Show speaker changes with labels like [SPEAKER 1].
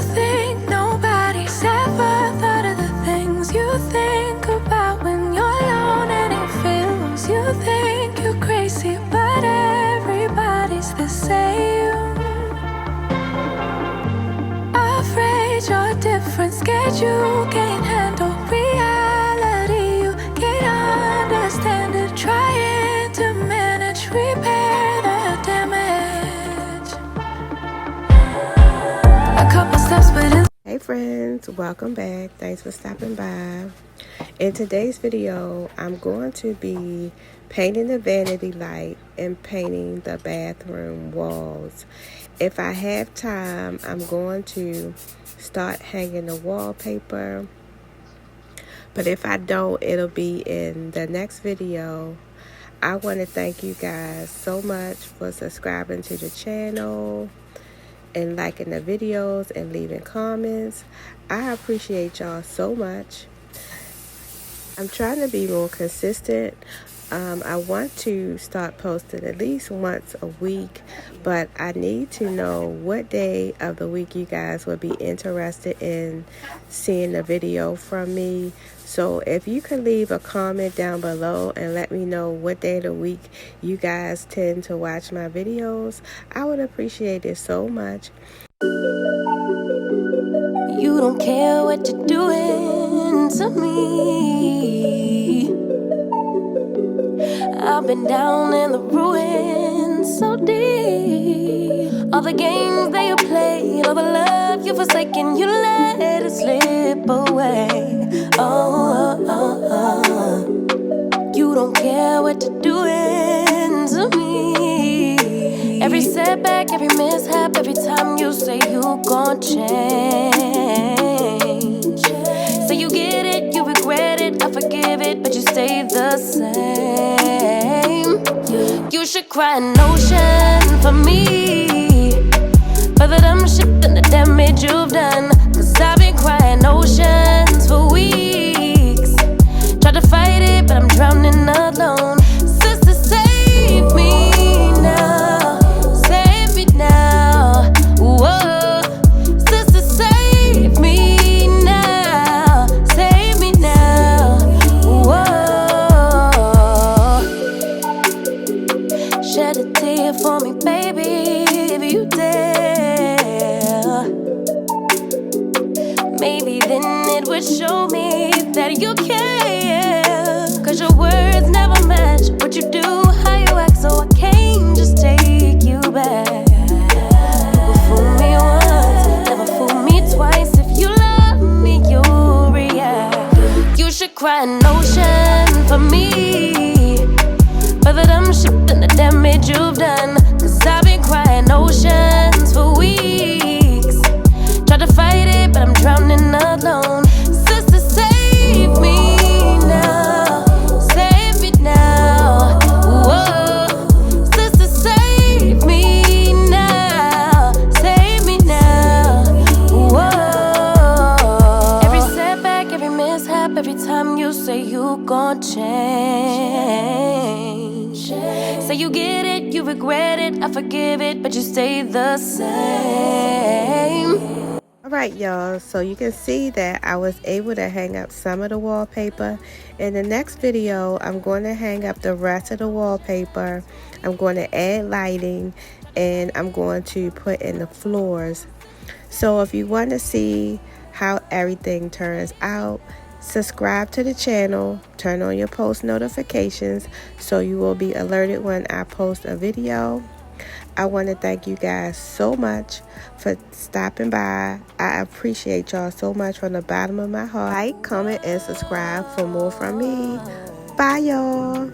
[SPEAKER 1] think nobody's ever thought of the things you think about when you're alone and it feels. You think you're crazy, but everybody's the same. Afraid you're different, scared you can't handle reality. You can't understand it, trying to manage, repair the damage. A couple steps, but in
[SPEAKER 2] Hey friends, welcome back. Thanks for stopping by. In today's video, I'm going to be painting the vanity light and painting the bathroom walls. If I have time, I'm going to start hanging the wallpaper. But if I don't, it'll be in the next video. I want to thank you guys so much for subscribing to the channel and liking the videos and leaving comments. I appreciate y'all so much. I'm trying to be more consistent. I want to start posting at least once a week, but I need to know what day of the week you guys would be interested in seeing a video from me. So if you can leave a comment down below and let me know what day of the week you guys tend to watch my videos, I would appreciate it so much.
[SPEAKER 1] you don't care what you're doing to me. I've been down in the ruins so deep. All the games that you played, all the love you forsaken, you let it slip away. You don't care what you're doing to me. Every setback, every mishap, every time you say you gon' change. Say you get it, you regret it, I forgive it, but you stay the same. You should cry an ocean for me, for the dumb shit and the damage you've done. Cause I've been crying oceans for weeks. Tried to fight it, but I'm drowning alone. Sister, save me now. Save me now. Whoa. Sister, save me now. Save me now. Whoa. Shed a tear for me, baby, if you dare. Maybe then it would show me that you care. Cause your words never match what you do, how you act, so I can't just take you back. You fool me once, never fool me twice. If you love me, you'll react. You should cry an ocean for me, for the dumb shit and the damage you've done. Cause I've been crying oceans for weeks. Tried to fight it, but I'm drowning alone. Sister, save me now. Save me now. Whoa. Sister, save me now. Save me now. Whoa. Every setback, every mishap, every time you say you gon' change. Say you get it, you regret it, I forgive it, but you stay the same.
[SPEAKER 2] Alright y'all, so you can see that I was able to hang up some of the wallpaper. In the next video, I'm going to hang up the rest of the wallpaper. I'm going to add lighting and I'm going to put in the floors. So if you want to see how everything turns out, subscribe to the channel, turn on your post notifications so you will be alerted when I post a video. I want to thank you guys so much for stopping by. I appreciate y'all so much from the bottom of my heart. Like, comment, and subscribe for more from me. Bye, y'all.